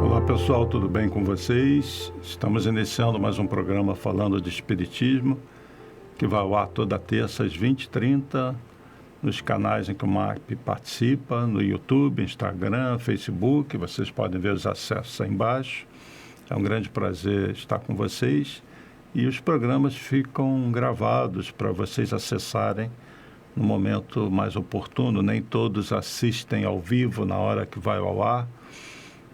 Olá pessoal, tudo bem com vocês? Estamos iniciando mais um programa falando de Espiritismo, que vai ao ar toda terça às 20h30, nos canais em que o MAP participa, no YouTube, Instagram, Facebook. Vocês podem ver os acessos aí embaixo. É um grande prazer estar com vocês. E os programas ficam gravados para vocês acessarem no momento mais oportuno. Nem todos assistem ao vivo na hora que vai ao ar,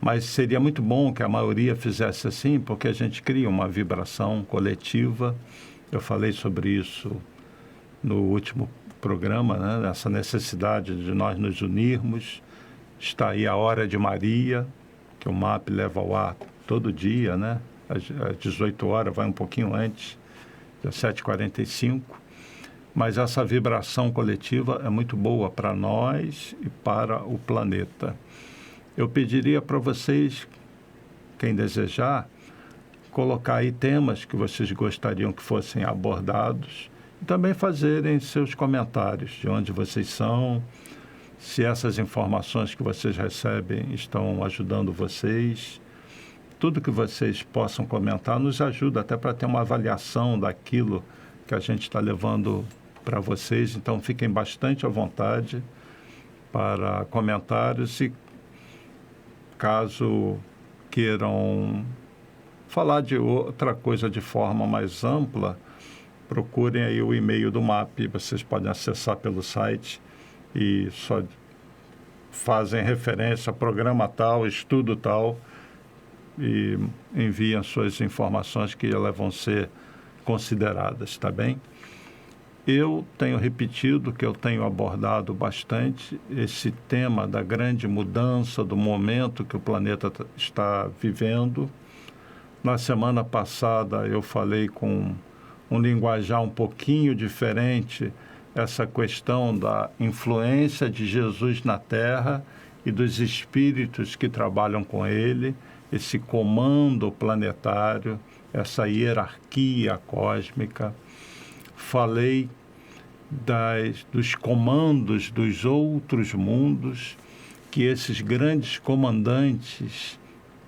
mas seria muito bom que a maioria fizesse assim, porque a gente cria uma vibração coletiva. Eu falei sobre isso no último programa, né? Essa necessidade de nós nos unirmos. Está aí a Hora de Maria, que o MAP leva ao ar todo dia, né? Às 18 horas, vai um pouquinho antes, às 7h45. Mas essa vibração coletiva é muito boa para nós e para o planeta. Eu pediria para vocês, quem desejar, colocar aí temas que vocês gostariam que fossem abordados e também fazerem seus comentários de onde vocês são, se essas informações que vocês recebem estão ajudando vocês. Tudo que vocês possam comentar nos ajuda até para ter uma avaliação daquilo que a gente está levando para vocês. Então, fiquem bastante à vontade para comentários e, caso queiram falar de outra coisa de forma mais ampla, procurem aí o e-mail do MAP. Vocês podem acessar pelo site e só fazem referência a programa tal, estudo tal, e enviam suas informações que elas vão ser consideradas, tá bem? Eu tenho repetido que eu tenho abordado bastante esse tema da grande mudança, do momento que o planeta está vivendo. Na semana passada eu falei com um linguajar um pouquinho diferente, essa questão da influência de Jesus na Terra e dos espíritos que trabalham com ele, esse comando planetário, essa hierarquia cósmica. Falei dos comandos dos outros mundos, que esses grandes comandantes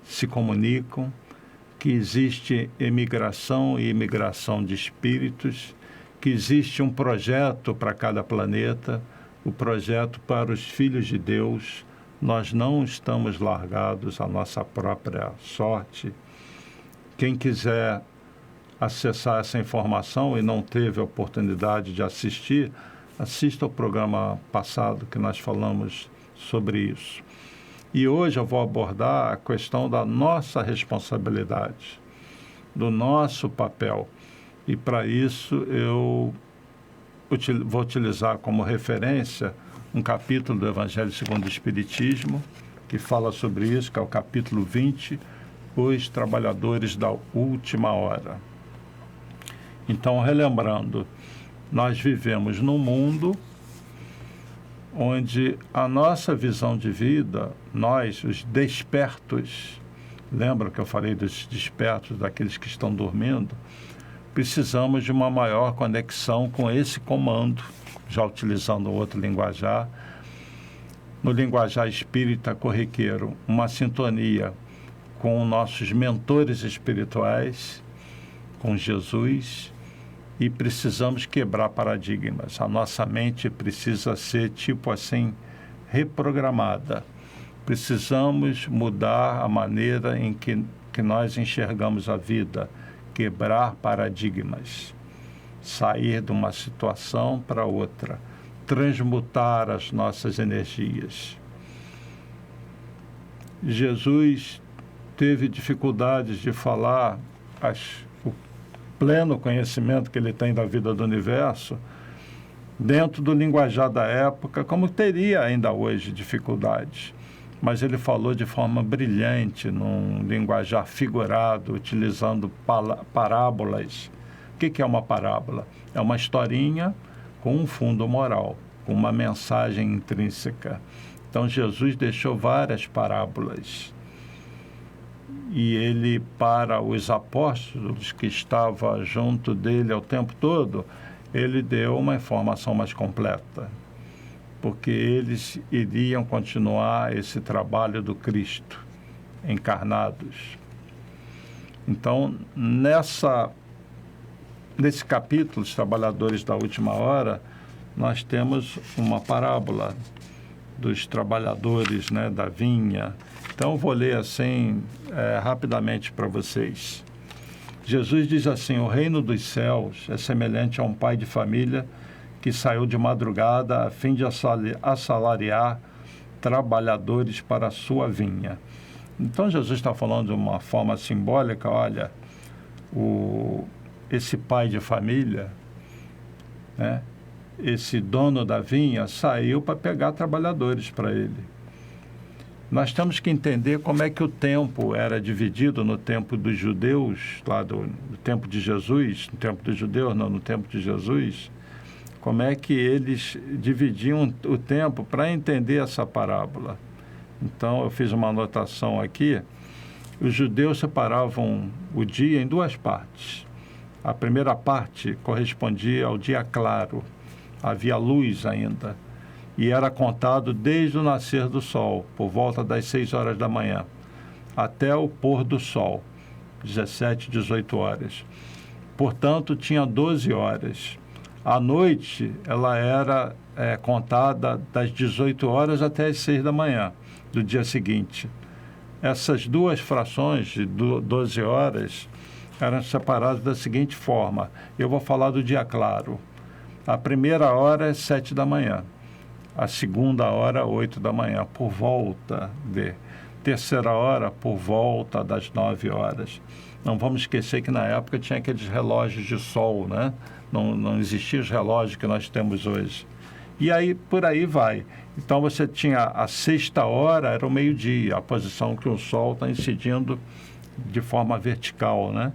se comunicam, que existe emigração e imigração de espíritos, que existe um projeto para cada planeta, o projeto para os filhos de Deus. Nós não estamos largados à nossa própria sorte. Quem quiser acessar essa informação e não teve a oportunidade de assistir, assista ao programa passado que nós falamos sobre isso. E hoje eu vou abordar a questão da nossa responsabilidade, do nosso papel. E para isso eu vou utilizar como referência um capítulo do Evangelho segundo o Espiritismo, que fala sobre isso, que é o capítulo 20, Os Trabalhadores da Última Hora. Então, relembrando, nós vivemos num mundo onde a nossa visão de vida, nós, os despertos, lembra que eu falei dos despertos, daqueles que estão dormindo, precisamos de uma maior conexão com esse comando, já utilizando outro linguajar, no linguajar espírita corriqueiro, uma sintonia com nossos mentores espirituais, com Jesus, e precisamos quebrar paradigmas. A nossa mente precisa ser, tipo assim, reprogramada. Precisamos mudar a maneira em que nós enxergamos a vida, quebrar paradigmas, sair de uma situação para outra, transmutar as nossas energias. Jesus teve dificuldades de falar o pleno conhecimento que ele tem da vida do universo dentro do linguajar da época, como teria ainda hoje dificuldades. Mas ele falou de forma brilhante, num linguajar figurado, utilizando parábolas. O que é uma parábola? É uma historinha com um fundo moral, com uma mensagem intrínseca. Então, Jesus deixou várias parábolas. E ele, para os apóstolos que estavam junto dele ao tempo todo, ele deu uma informação mais completa. porque eles iriam continuar esse trabalho do Cristo, encarnados. Então, nesse capítulo, Os Trabalhadores da Última Hora, nós temos uma parábola dos trabalhadores, né, da vinha. Então, eu vou ler assim, rapidamente para vocês. Jesus diz assim: o reino dos céus é semelhante a um pai de família que saiu de madrugada a fim de assalariar trabalhadores para a sua vinha. Então, Jesus está falando de uma forma simbólica. Olha, esse pai de família, né, esse dono da vinha, saiu para pegar trabalhadores para ele. Nós temos que entender como é que o tempo era dividido no tempo dos judeus, lá do tempo de Jesus, no tempo dos judeus, não, no tempo de Jesus, como é que eles dividiam o tempo para entender essa parábola. Então, eu fiz uma anotação aqui. Os judeus separavam o dia em duas partes. A primeira parte correspondia ao dia claro, havia luz ainda, e era contado desde o nascer do sol, por volta das 6 horas da manhã, até o pôr do sol, 17, 18 horas. Portanto, tinha 12 horas. À noite, ela era contada das 18 horas até as 6 da manhã do dia seguinte. Essas duas frações de 12 horas eram separadas da seguinte forma. Eu vou falar do dia claro. A primeira hora é 7 da manhã. A segunda hora, 8 da manhã, por volta de. Terceira hora, por volta das 9 horas. Não vamos esquecer que na época tinha aqueles relógios de sol, né? Não existiam os relógios que nós temos hoje. E aí, por aí vai. Então, você tinha a sexta hora, era o meio-dia, a posição que o sol está incidindo de forma vertical, né?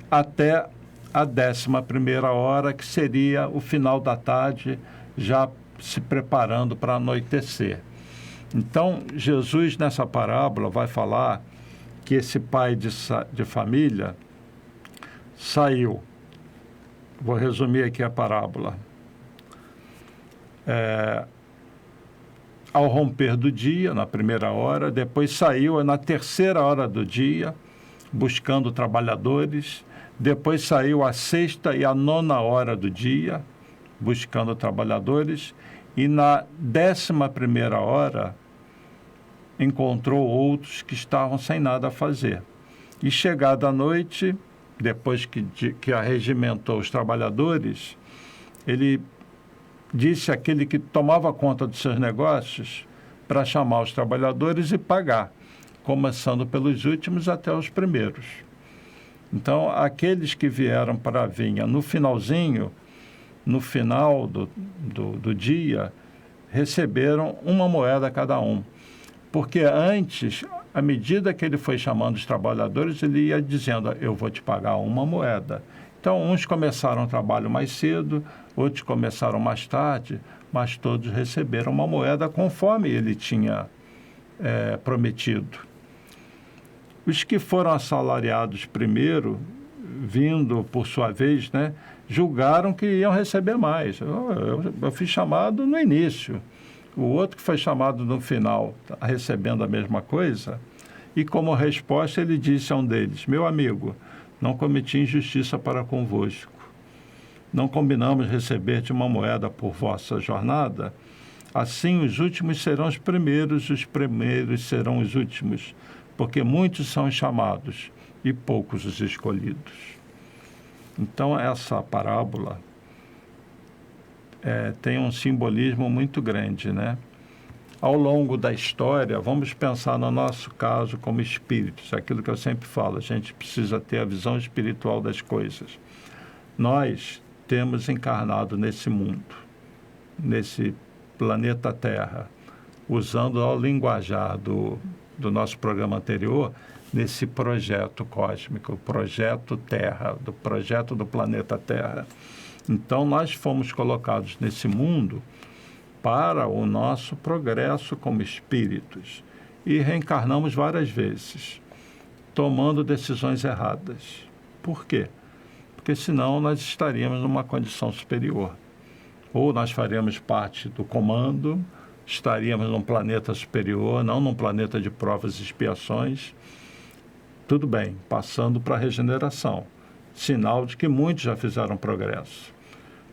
Até a 11ª hora, que seria o final da tarde, já se preparando para anoitecer. Então, Jesus, nessa parábola, vai falar que esse pai de família saiu. Vou resumir aqui a parábola. Ao romper do dia, na primeira hora, depois saiu na terceira hora do dia, buscando trabalhadores, depois saiu à 6ª e à 9ª hora do dia, buscando trabalhadores, e na 11ª hora encontrou outros que estavam sem nada a fazer. E chegada a noite, depois que arregimentou os trabalhadores, ele disse àquele que tomava conta dos seus negócios para chamar os trabalhadores e pagar, começando pelos últimos até os primeiros. Então, aqueles que vieram para a vinha no finalzinho, no final do dia, receberam uma moeda cada um. Porque antes, à medida que ele foi chamando os trabalhadores, ele ia dizendo: eu vou te pagar uma moeda. Então, uns começaram o trabalho mais cedo, outros começaram mais tarde, mas todos receberam uma moeda conforme ele tinha prometido. Os que foram assalariados primeiro, vindo por sua vez, né, julgaram que iam receber mais. Eu fui chamado no início. O outro que foi chamado no final, está recebendo a mesma coisa. E como resposta ele disse a um deles: meu amigo, não cometi injustiça para convosco. Não combinamos receber-te uma moeda por vossa jornada? Assim os últimos serão os primeiros serão os últimos, porque muitos são os chamados e poucos os escolhidos. Então, essa parábola tem um simbolismo muito grande, né? Ao longo da história, vamos pensar no nosso caso como espíritos, aquilo que eu sempre falo, a gente precisa ter a visão espiritual das coisas. Nós temos encarnado nesse mundo, nesse planeta Terra, usando o linguajar do nosso programa anterior, nesse projeto cósmico, o projeto Terra, do projeto do planeta Terra. Então, nós fomos colocados nesse mundo para o nosso progresso como espíritos e reencarnamos várias vezes, tomando decisões erradas. Por quê? Porque senão nós estaríamos numa condição superior. ou nós faremos parte do comando, estaríamos num planeta superior, não num planeta de provas e expiações. Tudo bem, passando para a regeneração, sinal de que muitos já fizeram progresso.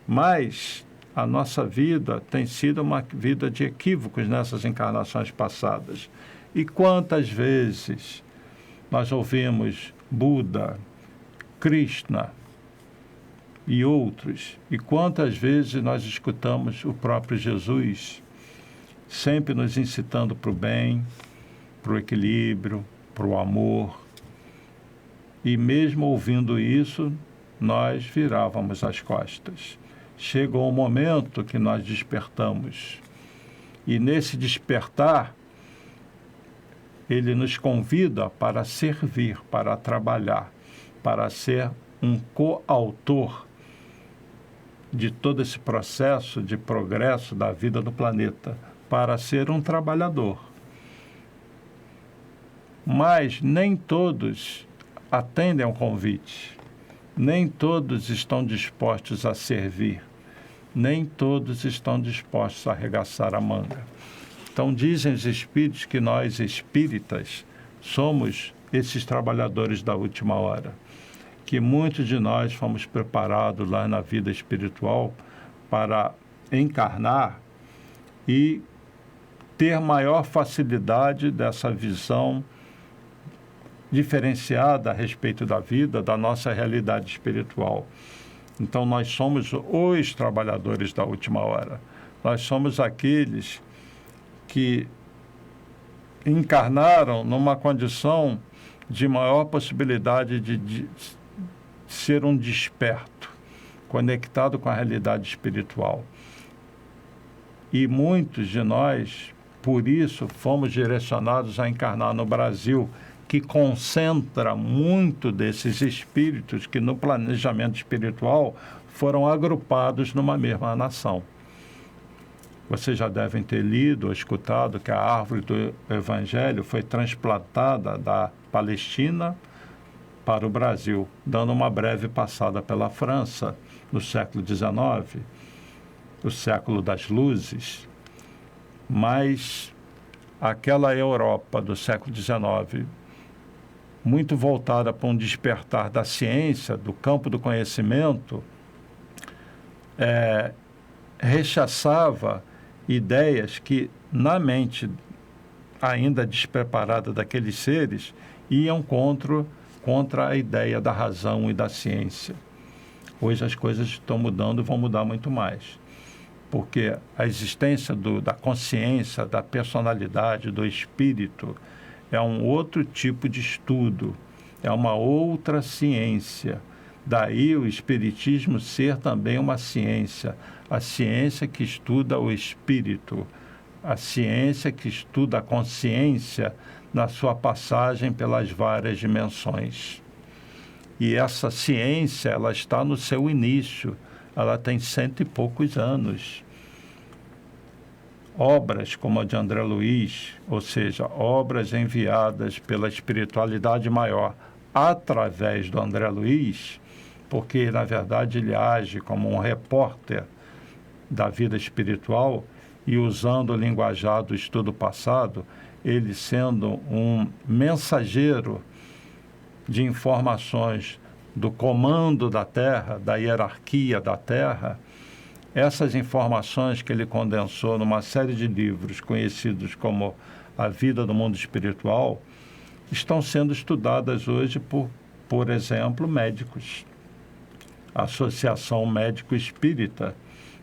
Mas a nossa vida tem sido uma vida de equívocos nessas encarnações passadas. E quantas vezes nós ouvimos Buda, Krishna e outros, e quantas vezes nós escutamos o próprio Jesus, sempre nos incitando para o bem, para o equilíbrio, para o amor. E mesmo ouvindo isso, nós virávamos as costas. Chegou um momento que nós despertamos. E nesse despertar, ele nos convida para servir, para trabalhar, para ser um coautor de todo esse processo de progresso da vida do planeta, para ser um trabalhador. Mas nem todos atendem ao convite, nem todos estão dispostos a servir, nem todos estão dispostos a arregaçar a manga. Então, dizem os espíritos que nós, espíritas, somos esses trabalhadores da última hora, que muitos de nós fomos preparados lá na vida espiritual para encarnar e ter maior facilidade dessa visão diferenciada a respeito da vida, da nossa realidade espiritual. Então, nós somos os trabalhadores da última hora. Nós somos aqueles que encarnaram numa condição de maior possibilidade de ser um desperto, conectado com a realidade espiritual. E muitos de nós, por isso, fomos direcionados a encarnar no Brasil, que concentra muito desses espíritos que no planejamento espiritual foram agrupados numa mesma nação. Vocês já devem ter lido ou escutado que a árvore do Evangelho foi transplantada da Palestina para o Brasil, dando uma breve passada pela França no século XIX, o século das luzes. Mas aquela Europa do século XIX, muito voltada para um despertar da ciência, do campo do conhecimento, rechaçava ideias que, na mente ainda despreparada daqueles seres, iam contra a ideia da razão e da ciência. Hoje as coisas estão mudando e vão mudar muito mais, porque a existência da consciência, da personalidade, do espírito, é um outro tipo de estudo, é uma outra ciência. Daí o espiritismo ser também uma ciência, a ciência que estuda o espírito, a ciência que estuda a consciência na sua passagem pelas várias dimensões. E essa ciência, ela está no seu início, ela tem 100 e poucos anos. Obras como a de André Luiz, ou seja, obras enviadas pela espiritualidade maior através do André Luiz, porque, na verdade, ele age como um repórter da vida espiritual e usando o linguajar do estudo passado, ele sendo um mensageiro de informações do comando da Terra, da hierarquia da Terra. Essas informações que ele condensou numa série de livros conhecidos como A Vida do Mundo Espiritual, estão sendo estudadas hoje por exemplo, médicos. A Associação Médico Espírita,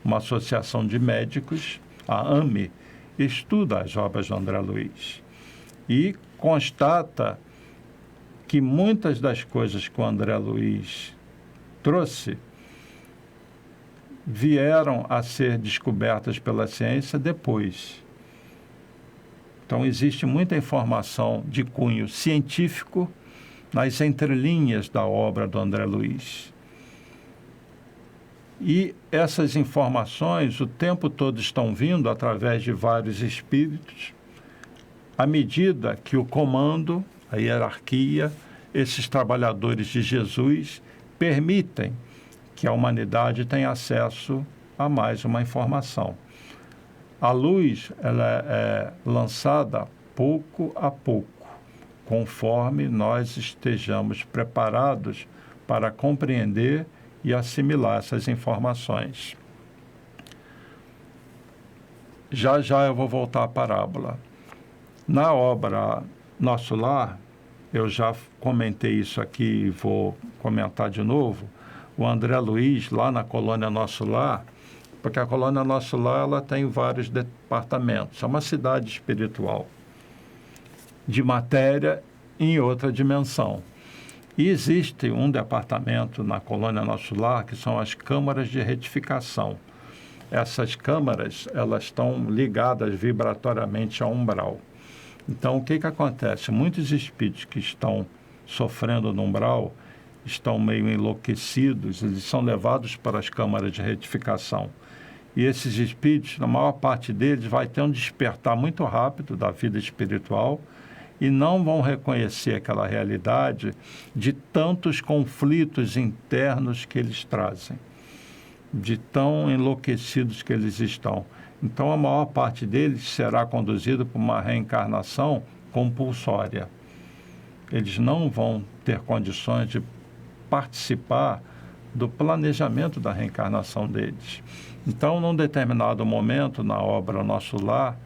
uma associação de médicos, a AME, estuda as obras de André Luiz e constata que muitas das coisas que o André Luiz trouxe vieram a ser descobertas pela ciência depois. Então, existe muita informação de cunho científico nas entrelinhas da obra do André Luiz. E essas informações o tempo todo estão vindo através de vários espíritos, à medida que o comando, a hierarquia, esses trabalhadores de Jesus permitem que a humanidade tenha acesso a mais uma informação. A luz ela é lançada pouco a pouco, conforme nós estejamos preparados para compreender e assimilar essas informações. Já já eu vou voltar à parábola. Na obra Nosso Lar, eu já comentei isso aqui e vou comentar de novo. O André Luiz, lá na colônia Nosso Lar, porque a colônia Nosso Lar ela tem vários departamentos. É uma cidade espiritual, de matéria em outra dimensão. E existe um departamento na colônia Nosso Lar, que são as câmaras de retificação. Essas câmaras, elas estão ligadas vibratoriamente ao umbral. Então, o que acontece? Muitos espíritos que estão sofrendo no umbral, estão meio enlouquecidos, eles são levados para as câmaras de retificação. E esses espíritos, na maior parte deles, vai ter um despertar muito rápido da vida espiritual e não vão reconhecer aquela realidade de tantos conflitos internos que eles trazem, de tão enlouquecidos que eles estão. Então, a maior parte deles será conduzido por uma reencarnação compulsória. Eles não vão ter condições de participar do planejamento da reencarnação deles. Então, num determinado momento, na obra Nosso Lar,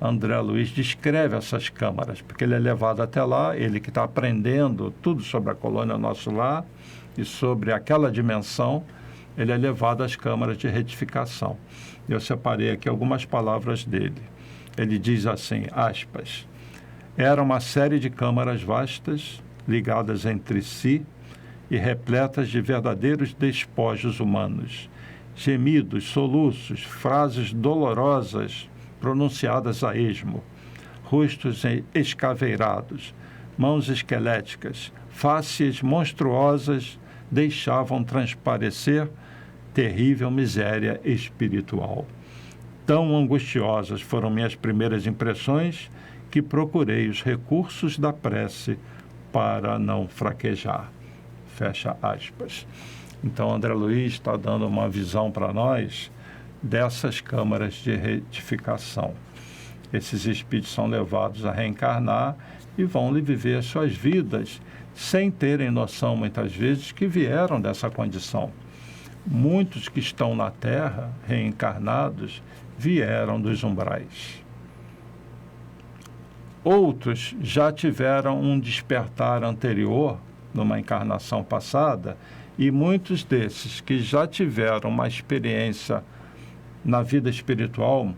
André Luiz descreve essas câmaras, porque ele é levado até lá, ele que está aprendendo tudo sobre a colônia Nosso Lar e sobre aquela dimensão, ele é levado às câmaras de retificação. Eu separei aqui algumas palavras dele. Ele diz assim, aspas, era uma série de câmaras vastas, ligadas entre si e repletas de verdadeiros despojos humanos, gemidos, soluços, frases dolorosas pronunciadas a esmo, rostos escaveirados, mãos esqueléticas, faces monstruosas deixavam transparecer terrível miséria espiritual. Tão angustiosas foram minhas primeiras impressões que procurei os recursos da prece para não fraquejar. Fecha aspas. Então, André Luiz está dando uma visão para nós dessas câmaras de retificação. Esses espíritos são levados a reencarnar e vão viver as suas vidas sem terem noção, muitas vezes, que vieram dessa condição. Muitos que estão na Terra, reencarnados, vieram dos umbrais. Outros já tiveram um despertar anterior, numa encarnação passada, e muitos desses que já tiveram uma experiência na vida espiritual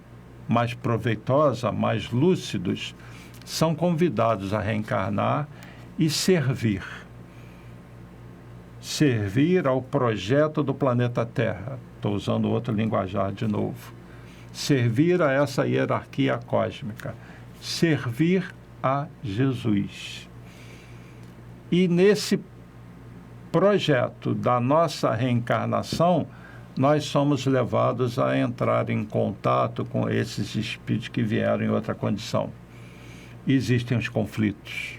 mais proveitosa, mais lúcidos, são convidados a reencarnar e servir. Servir ao projeto do planeta Terra. Estou usando outro linguajar de novo. Servir a essa hierarquia cósmica. Servir a Jesus. E nesse projeto da nossa reencarnação, nós somos levados a entrar em contato com esses espíritos que vieram em outra condição. Existem os conflitos,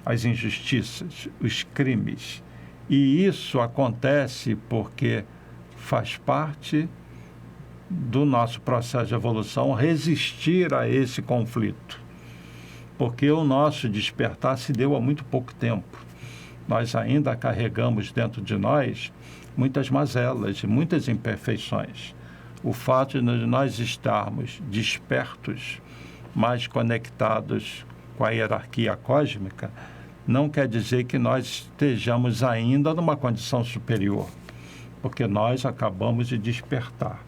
as injustiças, os crimes. E isso acontece porque faz parte do nosso processo de evolução resistir a esse conflito. Porque o nosso despertar se deu há muito pouco tempo. Nós ainda carregamos dentro de nós muitas mazelas e muitas imperfeições. O fato de nós estarmos despertos, mais conectados com a hierarquia cósmica, não quer dizer que nós estejamos ainda numa condição superior, porque nós acabamos de despertar.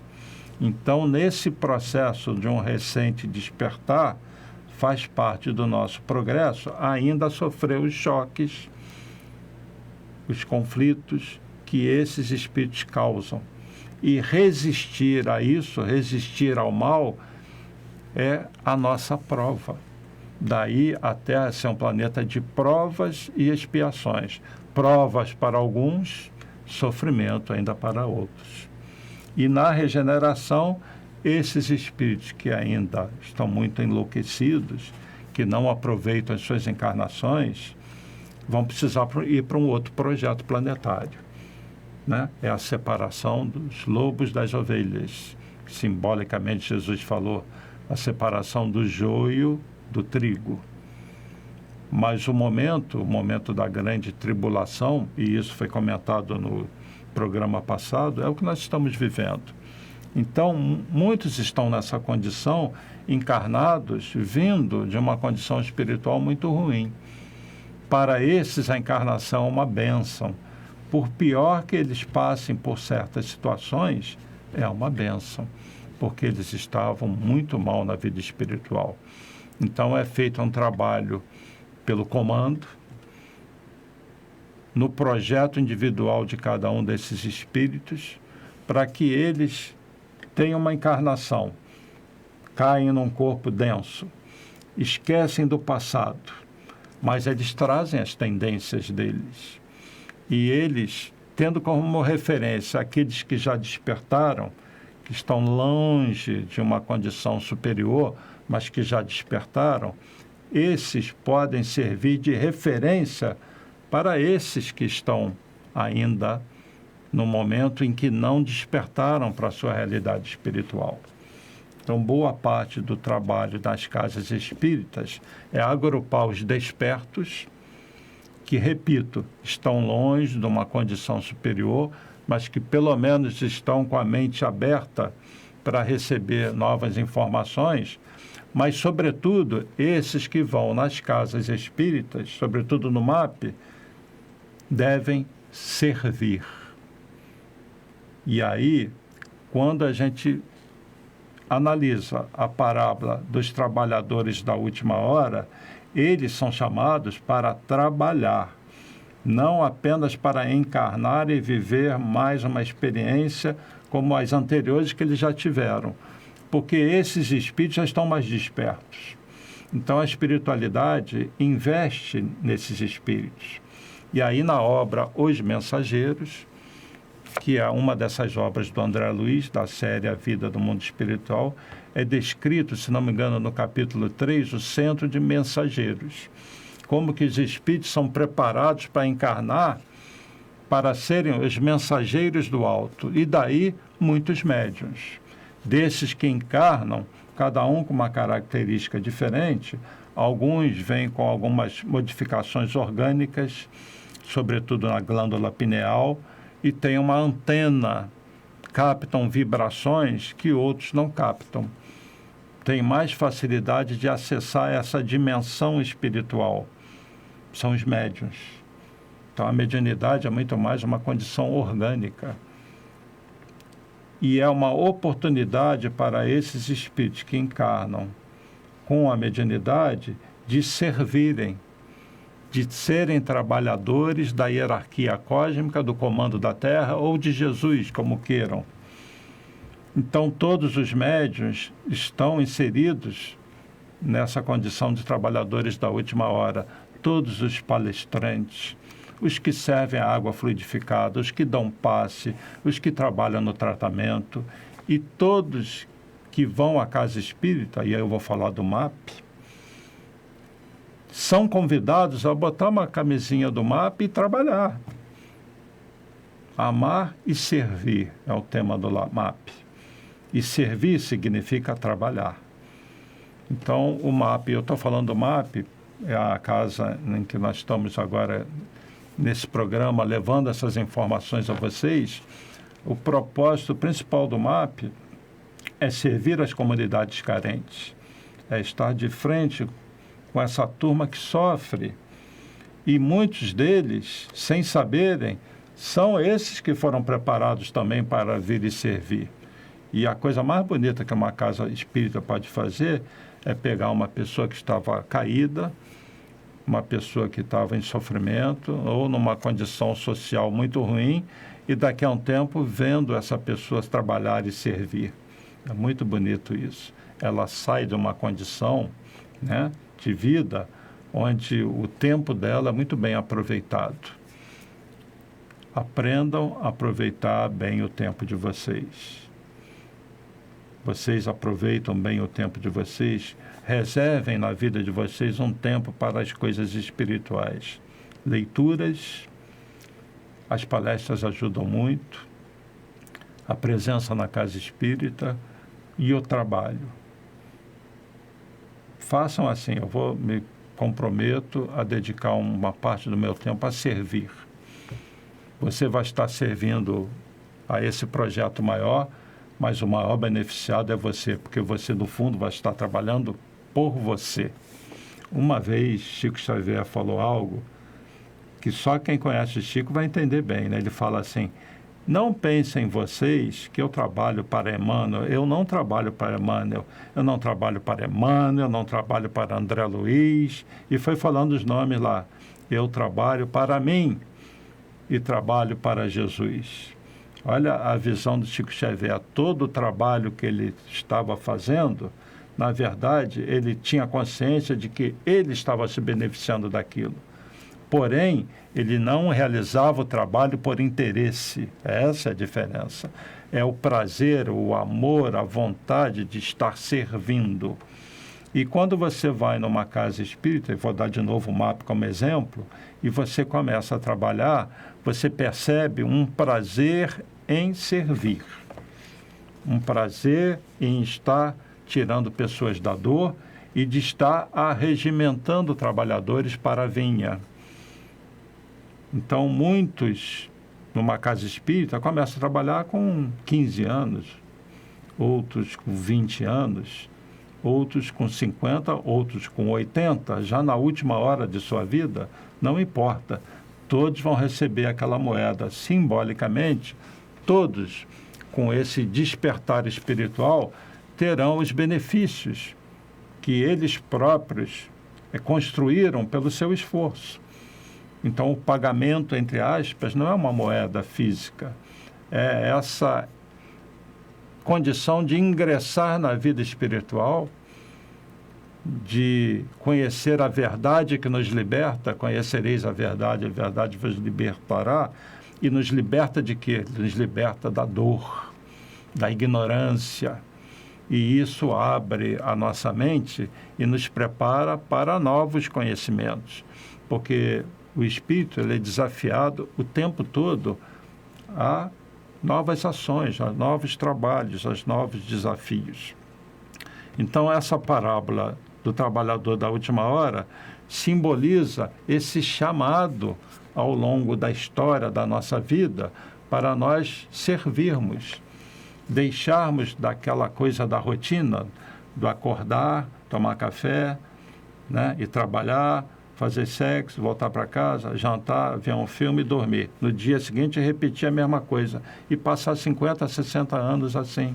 Então, nesse processo de um recente despertar, faz parte do nosso progresso ainda sofrer os choques, os conflitos que esses espíritos causam. E resistir a isso, resistir ao mal, é a nossa prova. Daí a Terra ser um planeta de provas e expiações. Provas para alguns, sofrimento ainda para outros. E na regeneração, esses espíritos que ainda estão muito enlouquecidos, que não aproveitam as suas encarnações, vão precisar ir para um outro projeto planetário. né? É a separação dos lobos das ovelhas. Simbolicamente, Jesus falou a separação do joio do trigo. Mas o momento da grande tribulação, e isso foi comentado no programa passado, é o que nós estamos vivendo. Então, muitos estão nessa condição, encarnados, vindo de uma condição espiritual muito ruim. Para esses, a encarnação é uma bênção. Por pior que eles passem por certas situações, é uma bênção, porque eles estavam muito mal na vida espiritual. Então, é feito um trabalho pelo comando, no projeto individual de cada um desses espíritos, para que eles tenham uma encarnação, caem num corpo denso, esquecem do passado, mas eles trazem as tendências deles. E eles, tendo como referência aqueles que já despertaram, que estão longe de uma condição superior, mas que já despertaram, esses podem servir de referência para esses que estão ainda no momento em que não despertaram para a sua realidade espiritual. Então, boa parte do trabalho das casas espíritas é agrupar os despertos, que, repito, estão longe de uma condição superior, mas que pelo menos estão com a mente aberta para receber novas informações, mas, sobretudo, esses que vão nas casas espíritas, sobretudo no MAP, devem servir. E aí, quando a gente analisa a parábola dos trabalhadores da última hora, eles são chamados para trabalhar, não apenas para encarnar e viver mais uma experiência como as anteriores que eles já tiveram, porque esses espíritos já estão mais despertos. Então, a espiritualidade investe nesses espíritos. E aí, na obra Os Mensageiros, que é uma dessas obras do André Luiz, da série A Vida do Mundo Espiritual, é descrito, se não me engano, no capítulo 3, o centro de mensageiros. Como que os espíritos são preparados para encarnar, para serem os mensageiros do alto. E daí, muitos médiuns. Desses que encarnam, cada um com uma característica diferente, alguns vêm com algumas modificações orgânicas, sobretudo na glândula pineal, e tem uma antena, captam vibrações que outros não captam. Tem mais facilidade de acessar essa dimensão espiritual. São os médiuns. Então, a mediunidade é muito mais uma condição orgânica. E é uma oportunidade para esses espíritos que encarnam com a mediunidade de servirem, de serem trabalhadores da hierarquia cósmica, do comando da Terra ou de Jesus, como queiram. Então, todos os médiuns estão inseridos nessa condição de trabalhadores da última hora. Todos os palestrantes, os que servem a água fluidificada, os que dão passe, os que trabalham no tratamento, e todos que vão à casa espírita, e aí eu vou falar do MAP, são convidados a botar uma camisinha do MAP e trabalhar. Amar e servir é o tema do MAP. E servir significa trabalhar. Então, o MAP, eu estou falando do MAP, é a casa em que nós estamos agora nesse programa, levando essas informações a vocês. O propósito principal do MAP é servir as comunidades carentes, é estar de frente com essa turma que sofre. E muitos deles, sem saberem, são esses que foram preparados também para vir e servir. E a coisa mais bonita que uma casa espírita pode fazer é pegar uma pessoa que estava caída, uma pessoa que estava em sofrimento ou numa condição social muito ruim, e daqui a um tempo vendo essa pessoa trabalhar e servir. É muito bonito isso. Ela sai de uma condição, né, de vida onde o tempo dela é muito bem aproveitado. Aprendam a aproveitar bem o tempo de vocês. Vocês aproveitam bem o tempo de vocês, reservem na vida de vocês um tempo para as coisas espirituais. Leituras, as palestras ajudam muito, a presença na casa espírita e o trabalho. Façam assim, eu me comprometo a dedicar uma parte do meu tempo a servir. Você vai estar servindo a esse projeto maior, mas o maior beneficiado é você, porque você, no fundo, vai estar trabalhando por você. Uma vez, Chico Xavier falou algo que só quem conhece Chico vai entender bem, né? Ele fala assim: não pensem vocês que eu trabalho para Emmanuel. Eu não trabalho para Emmanuel. Eu não trabalho para Emmanuel, eu não trabalho para André Luiz. E foi falando os nomes lá. Eu trabalho para mim e trabalho para Jesus. Olha a visão do Chico Xavier. Todo o trabalho que ele estava fazendo, na verdade, ele tinha consciência de que ele estava se beneficiando daquilo. Porém, ele não realizava o trabalho por interesse. Essa é a diferença. É o prazer, o amor, a vontade de estar servindo. E quando você vai numa casa espírita, e vou dar de novo o MAP como exemplo, e você começa a trabalhar, você percebe um prazer em servir. Um prazer em estar tirando pessoas da dor e de estar arregimentando trabalhadores para a vinha. Então, muitos, numa casa espírita, começam a trabalhar com 15 anos, outros com 20 anos, outros com 50, outros com 80, já na última hora de sua vida, não importa. Todos vão receber aquela moeda simbolicamente, todos, com esse despertar espiritual, terão os benefícios que eles próprios construíram pelo seu esforço. Então, o pagamento, entre aspas, não é uma moeda física, é essa condição de ingressar na vida espiritual, de conhecer a verdade que nos liberta. Conhecereis a verdade vos libertará. E nos liberta de quê? Nos liberta da dor, da ignorância. E isso abre a nossa mente e nos prepara para novos conhecimentos, porque o espírito ele é desafiado o tempo todo a novas ações, a novos trabalhos, a novos desafios. Então, essa parábola do trabalhador da última hora simboliza esse chamado ao longo da história da nossa vida para nós servirmos, deixarmos daquela coisa da rotina, do acordar, tomar café, né, e trabalhar, fazer sexo, voltar para casa, jantar, ver um filme e dormir. No dia seguinte, repetir a mesma coisa e passar 50, 60 anos assim.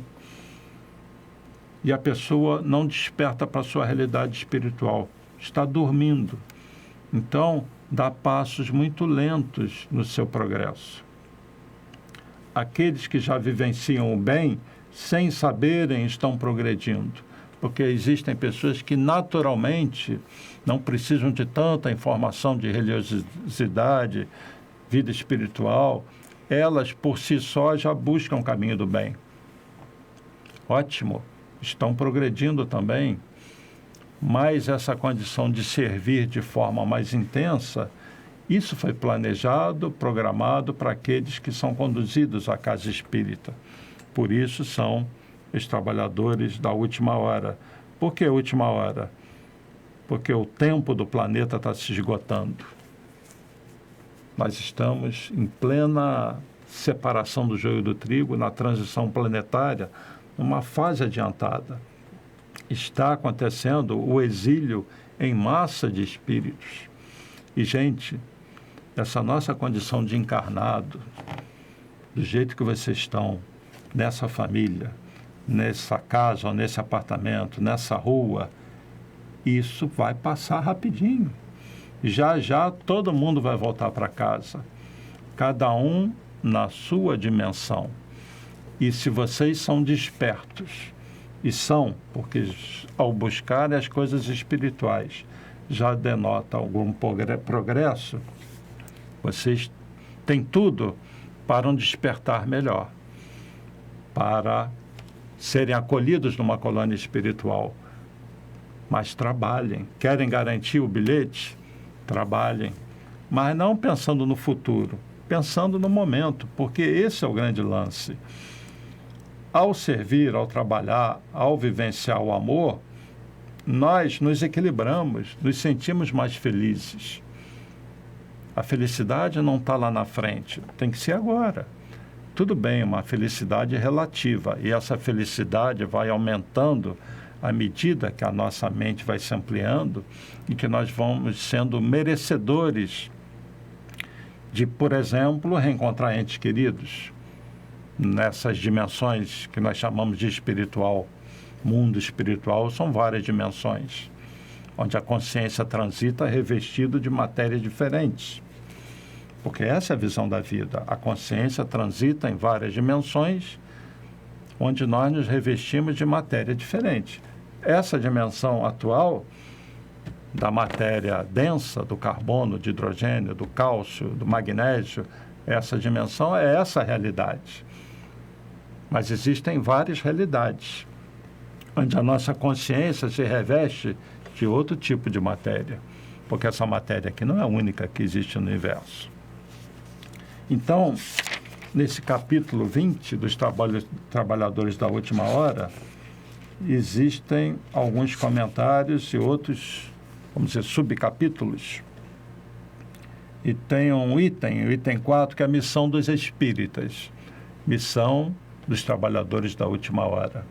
E a pessoa não desperta para a sua realidade espiritual, está dormindo. Então, dá passos muito lentos no seu progresso. Aqueles que já vivenciam o bem, sem saberem, estão progredindo. Porque existem pessoas que naturalmente não precisam de tanta informação de religiosidade, vida espiritual. Elas, por si só, já buscam o caminho do bem. Ótimo, estão progredindo também. Mas essa condição de servir de forma mais intensa, isso foi planejado, programado para aqueles que são conduzidos à casa espírita. Por isso são os trabalhadores da última hora. Por que última hora? Porque o tempo do planeta está se esgotando. Nós estamos em plena separação do joio do trigo, na transição planetária, numa fase adiantada. Está acontecendo o exílio em massa de espíritos. E, gente, essa nossa condição de encarnado, do jeito que vocês estão, nessa família, nessa casa ou nesse apartamento, nessa rua, isso vai passar rapidinho. Já, já, todo mundo vai voltar para casa. Cada um na sua dimensão. E se vocês são despertos, e são, porque ao buscar as coisas espirituais já denota algum progresso, vocês têm tudo para um despertar melhor, para serem acolhidos numa colônia espiritual. Mas trabalhem. Querem garantir o bilhete? Trabalhem. Mas não pensando no futuro, pensando no momento, porque esse é o grande lance. Ao servir, ao trabalhar, ao vivenciar o amor, nós nos equilibramos, nos sentimos mais felizes. A felicidade não está lá na frente, tem que ser agora. Tudo bem, uma felicidade relativa, e essa felicidade vai aumentando à medida que a nossa mente vai se ampliando e que nós vamos sendo merecedores de, por exemplo, reencontrar entes queridos nessas dimensões que nós chamamos de espiritual. Mundo espiritual são várias dimensões, onde a consciência transita revestido de matéria diferente. Porque essa é a visão da vida. A consciência transita em várias dimensões, onde nós nos revestimos de matéria diferente. Essa dimensão atual da matéria densa, do carbono, de hidrogênio, do cálcio, do magnésio, essa dimensão é essa realidade. Mas existem várias realidades, onde a nossa consciência se reveste de outro tipo de matéria, porque essa matéria aqui não é a única que existe no universo. Então, nesse capítulo 20 dos Trabalhadores da Última Hora, existem alguns comentários e outros, vamos dizer, subcapítulos. E tem um item, o item 4, que é a missão dos espíritas. Missão dos Trabalhadores da Última Hora.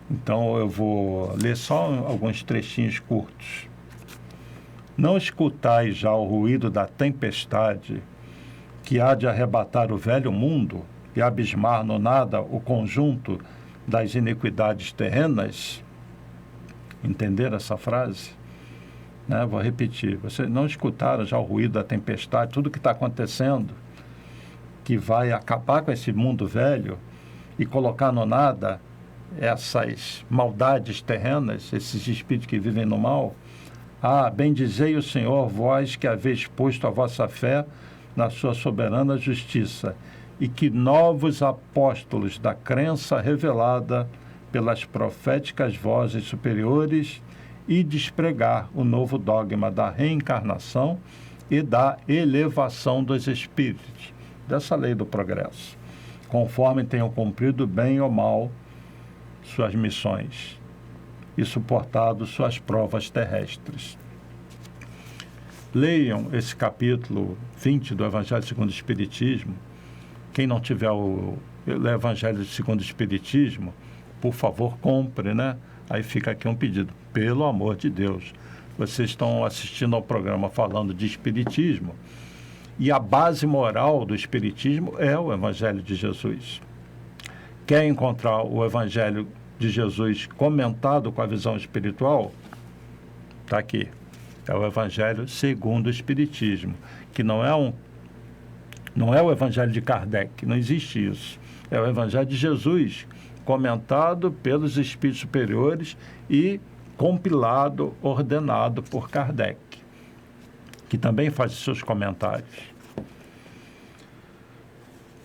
Então, eu vou ler só alguns trechinhos curtos. Não escutais já o ruído da tempestade que há de arrebatar o velho mundo e abismar no nada o conjunto das iniquidades terrenas? Entenderam essa frase? Né? Vou repetir. Vocês não escutaram já o ruído da tempestade, tudo que está acontecendo, que vai acabar com esse mundo velho e colocar no nada essas maldades terrenas, esses espíritos que vivem no mal? Ah, bendizei o Senhor, vós que haveis posto a vossa fé na sua soberana justiça, e que novos apóstolos da crença revelada pelas proféticas vozes superiores e despregar o novo dogma da reencarnação e da elevação dos espíritos, dessa lei do progresso, conforme tenham cumprido bem ou mal suas missões e suportado suas provas terrestres. Leiam esse capítulo 20 do Evangelho segundo o Espiritismo. Quem não tiver o Evangelho segundo o Espiritismo, por favor, compre, né? Aí fica aqui um pedido. Pelo amor de Deus, vocês estão assistindo ao programa falando de Espiritismo, e a base moral do Espiritismo é o Evangelho de Jesus. Quer encontrar o Evangelho de Jesus comentado com a visão espiritual? Está aqui. É o Evangelho segundo o Espiritismo, que não é o Evangelho de Kardec, não existe isso. É o Evangelho de Jesus, comentado pelos espíritos superiores e compilado, ordenado por Kardec, que também faz seus comentários.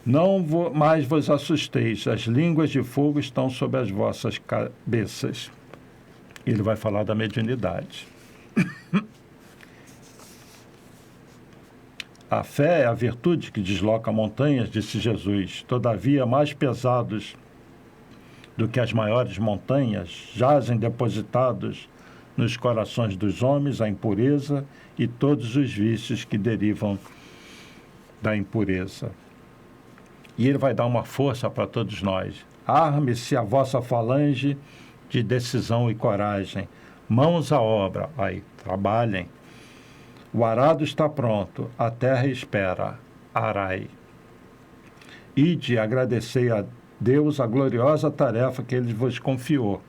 Não mais vos assusteis, as línguas de fogo estão sobre as vossas cabeças. Ele vai falar da mediunidade. A fé é a virtude que desloca montanhas, disse Jesus. Todavia, mais pesados do que as maiores montanhas, jazem depositados nos corações dos homens a impureza e todos os vícios que derivam da impureza. E ele vai dar uma força para todos nós. Arme-se a vossa falange de decisão e coragem. Mãos à obra. Aí, trabalhem. O arado está pronto, a terra espera. Arai. Ide, agradecei a Deus a gloriosa tarefa que ele vos confiou.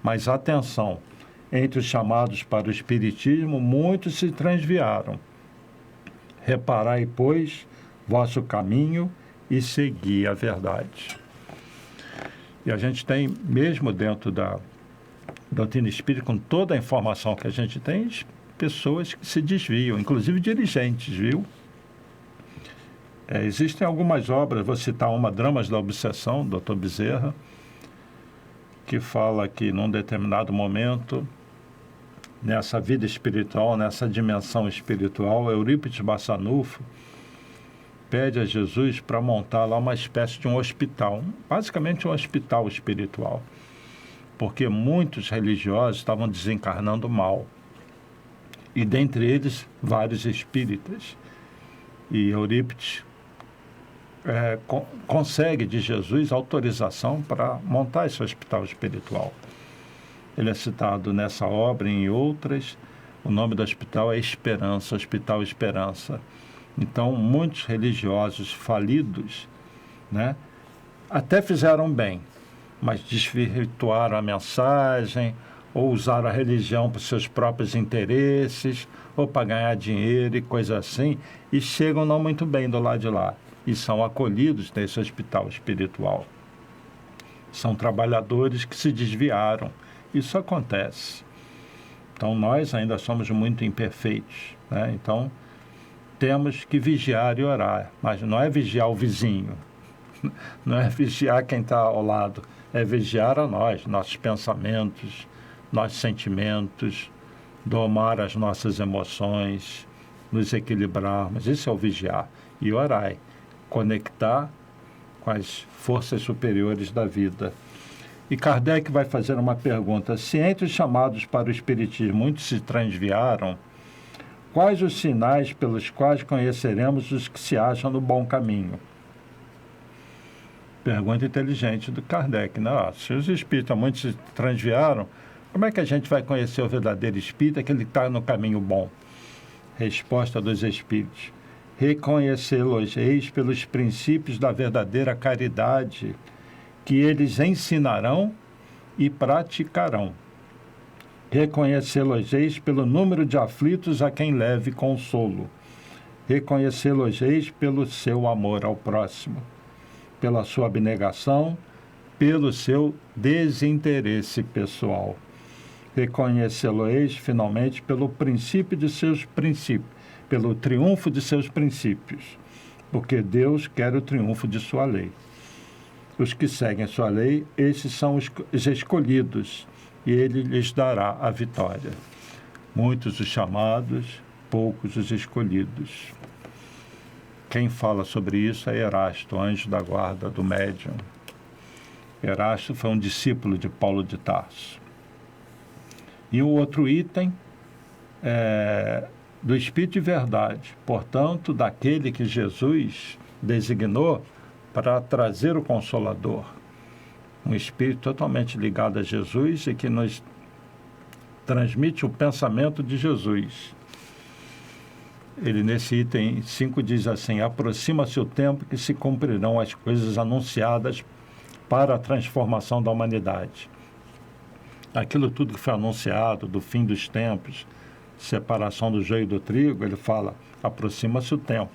Mas atenção, entre os chamados para o Espiritismo, muitos se transviaram. Reparai, pois, vosso caminho e segui a verdade. E a gente tem, mesmo dentro da doutrina espírita, com toda a informação que a gente tem, pessoas que se desviam, inclusive dirigentes, viu? Existem algumas obras, vou citar uma, Dramas da Obsessão, do Dr. Bezerra, que fala que num determinado momento, nessa vida espiritual, nessa dimensão espiritual, Eurípides Bassanufo pede a Jesus para montar lá uma espécie de um hospital, basicamente um hospital espiritual, porque muitos religiosos estavam desencarnando mal, e dentre eles vários espíritas. E Eurípides consegue de Jesus autorização para montar esse hospital espiritual. Ele é citado nessa obra e em outras. O nome do hospital é Esperança, Hospital Esperança. Então, muitos religiosos falidos, né, até fizeram bem, mas desvirtuaram a mensagem, ou usaram a religião para seus próprios interesses, ou para ganhar dinheiro e coisa assim, e chegam não muito bem do lado de lá, e são acolhidos nesse hospital espiritual. São trabalhadores que se desviaram. Isso acontece. Então, nós ainda somos muito imperfeitos, né? Então, temos que vigiar e orar, mas não é vigiar o vizinho, não é vigiar quem está ao lado, é vigiar a nós, nossos pensamentos, nossos sentimentos, domar as nossas emoções, nos equilibrarmos. Isso é o vigiar. E orar, conectar com as forças superiores da vida. E Kardec vai fazer uma pergunta: se entre os chamados para o Espiritismo muitos se transviaram, quais os sinais pelos quais conheceremos os que se acham no bom caminho? Pergunta inteligente do Kardec, né? Se os espíritas muitos se transviaram, como é que a gente vai conhecer o verdadeiro espírita, que ele está no caminho bom? Resposta dos espíritos: reconhecê-los-eis pelos princípios da verdadeira caridade, que eles ensinarão e praticarão. Reconhecê-los-eis pelo número de aflitos a quem leve consolo. Reconhecê-los-eis pelo seu amor ao próximo, pela sua abnegação, pelo seu desinteresse pessoal. Reconhecê-lo-eis, finalmente, pelo princípio de seus princípios, pelo triunfo de seus princípios, porque Deus quer o triunfo de sua lei. Os que seguem sua lei, esses são os escolhidos, e ele lhes dará a vitória. Muitos os chamados, poucos os escolhidos. Quem fala sobre isso é Erasto, anjo da guarda do médium. Erasto foi um discípulo de Paulo de Tarso. E o outro item é do Espírito de Verdade, portanto, daquele que Jesus designou para trazer o Consolador. Um Espírito totalmente ligado a Jesus e que nos transmite o pensamento de Jesus. Ele, nesse item 5, diz assim: aproxima-se o tempo que se cumprirão as coisas anunciadas para a transformação da humanidade. Aquilo tudo que foi anunciado do fim dos tempos, separação do joio do trigo, ele fala: aproxima-se o tempo.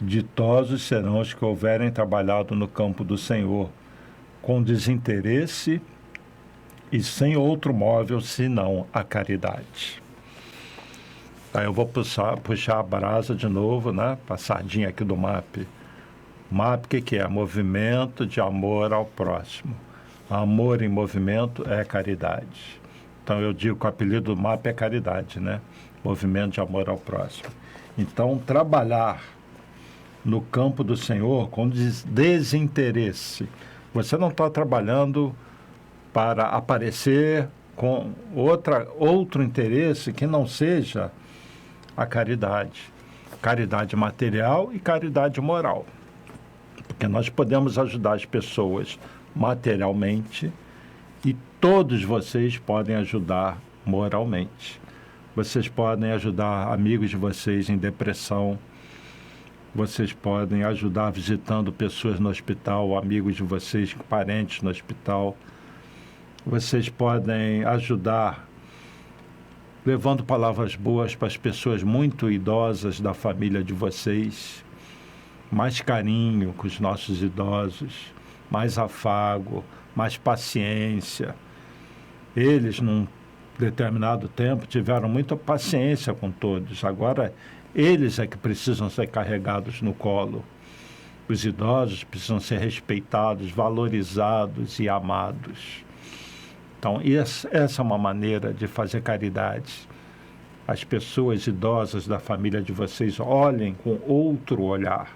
Ditosos serão os que houverem trabalhado no campo do Senhor, com desinteresse e sem outro móvel senão a caridade. Aí eu vou puxar a brasa de novo, né? A sardinha aqui do MAP. MAP, o que é? Movimento de amor ao próximo. Amor em movimento é caridade. Então eu digo que o apelido do MAP é caridade, né? Movimento de amor ao próximo. Então, trabalhar no campo do Senhor com desinteresse. Você não está trabalhando para aparecer com outro interesse que não seja a caridade. Caridade material e caridade moral. Porque nós podemos ajudar as pessoas materialmente e todos vocês podem ajudar moralmente. Vocês podem ajudar amigos de vocês em depressão. Vocês podem ajudar visitando pessoas no hospital, amigos de vocês, parentes no hospital. Vocês podem ajudar levando palavras boas para as pessoas muito idosas da família de vocês. Mais carinho com os nossos idosos, mais afago, mais paciência. Eles, num determinado tempo, tiveram muita paciência com todos. Agora, eles é que precisam ser carregados no colo. Os idosos precisam ser respeitados, valorizados e amados. Então, essa é uma maneira de fazer caridade. As pessoas idosas da família de vocês olhem com outro olhar.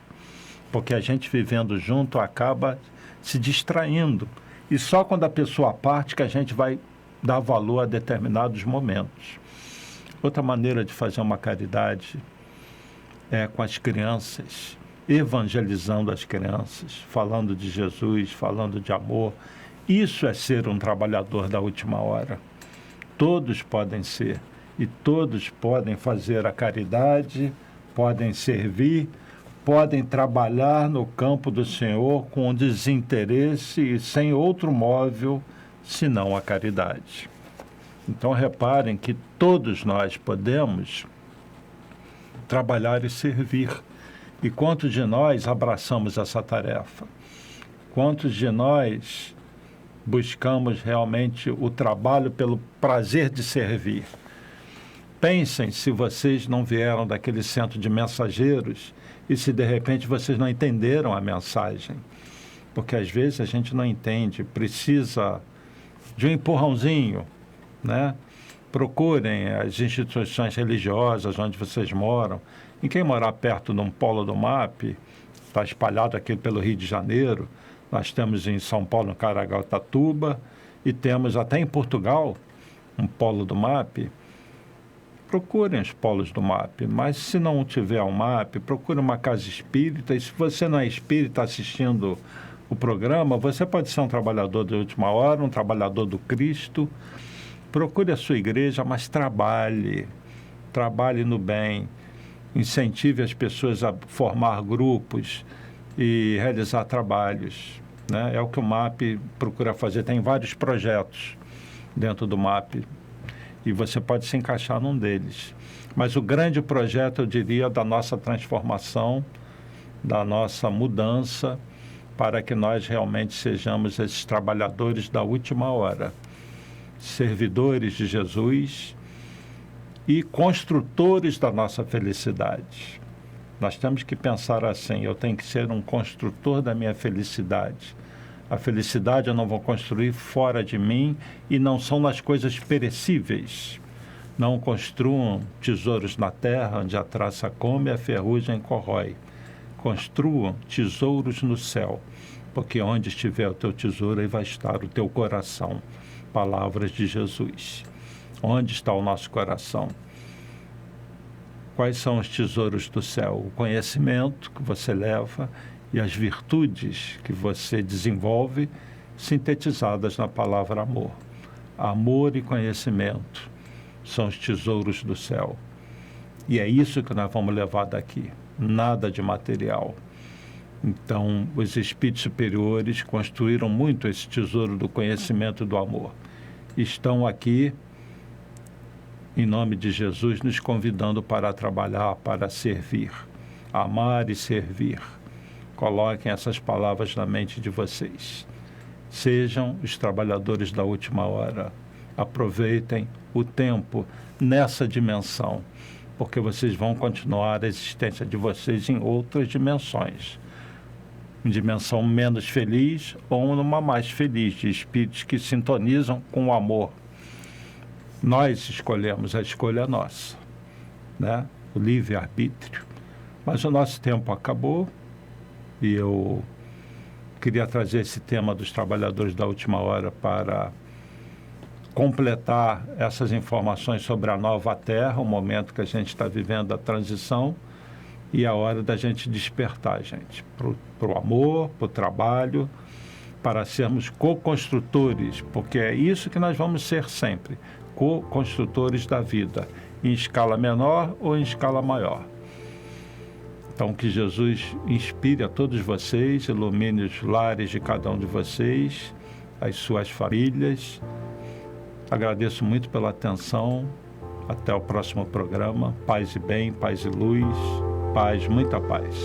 porque a gente vivendo junto acaba se distraindo. E só quando a pessoa parte que a gente vai dar valor a determinados momentos. Outra maneira de fazer uma caridade é com as crianças, evangelizando as crianças, falando de Jesus, falando de amor. Isso é ser um trabalhador da última hora. Todos podem ser, e todos podem fazer a caridade, podem servir, podem trabalhar no campo do Senhor com desinteresse e sem outro móvel senão a caridade. Então reparem que todos nós podemos trabalhar e servir. E quantos de nós abraçamos essa tarefa? Quantos de nós buscamos realmente o trabalho pelo prazer de servir? Pensem se vocês não vieram daquele centro de mensageiros e se de repente vocês não entenderam a mensagem. Porque às vezes a gente não entende, precisa de um empurrãozinho, né? Procurem as instituições religiosas onde vocês moram. E quem morar perto de um polo do MAP, está espalhado aqui pelo Rio de Janeiro, nós temos em São Paulo, no Caraguatatuba, e temos até em Portugal um polo do MAP. Procurem os polos do MAP, mas se não tiver um MAP, procure uma casa espírita. E se você não é espírita assistindo o programa, você pode ser um trabalhador de última hora, um trabalhador do Cristo. Procure a sua igreja, mas trabalhe no bem, incentive as pessoas a formar grupos e realizar trabalhos, né? É o que o MAP procura fazer, tem vários projetos dentro do MAP e você pode se encaixar num deles. Mas o grande projeto, eu diria, da nossa transformação, da nossa mudança, para que nós realmente sejamos esses trabalhadores da última hora, servidores de Jesus e construtores da nossa felicidade. Nós temos que pensar assim: eu tenho que ser um construtor da minha felicidade. A felicidade eu não vou construir fora de mim e não são nas coisas perecíveis. Não construam tesouros na terra, onde a traça come e a ferrugem corrói. Construam tesouros no céu, porque onde estiver o teu tesouro, aí vai estar o teu coração. Palavras de Jesus. Onde está o nosso coração? Quais são os tesouros do céu? O conhecimento que você leva e as virtudes que você desenvolve, sintetizadas na palavra amor. Amor e conhecimento são os tesouros do céu. E é isso que nós vamos levar daqui. Nada de material. Então, os espíritos superiores construíram muito esse tesouro do conhecimento e do amor. Estão aqui, em nome de Jesus, nos convidando para trabalhar, para servir. Amar e servir. Coloquem essas palavras na mente de vocês. Sejam os trabalhadores da última hora. Aproveitem o tempo nessa dimensão, porque vocês vão continuar a existência de vocês em outras dimensões. Em dimensão menos feliz ou numa mais feliz, de espíritos que sintonizam com o amor. Nós escolhemos, a escolha é nossa, né? O livre-arbítrio. Mas o nosso tempo acabou e eu queria trazer esse tema dos trabalhadores da última hora para completar essas informações sobre a nova Terra, o momento que a gente está vivendo a transição e a hora da gente despertar, gente, para o amor, para o trabalho, para sermos co-construtores, porque é isso que nós vamos ser sempre, co-construtores da vida, em escala menor ou em escala maior. Então, que Jesus inspire a todos vocês, ilumine os lares de cada um de vocês, as suas famílias. Agradeço muito pela atenção. Até o próximo programa. Paz e bem, paz e luz, paz, muita paz.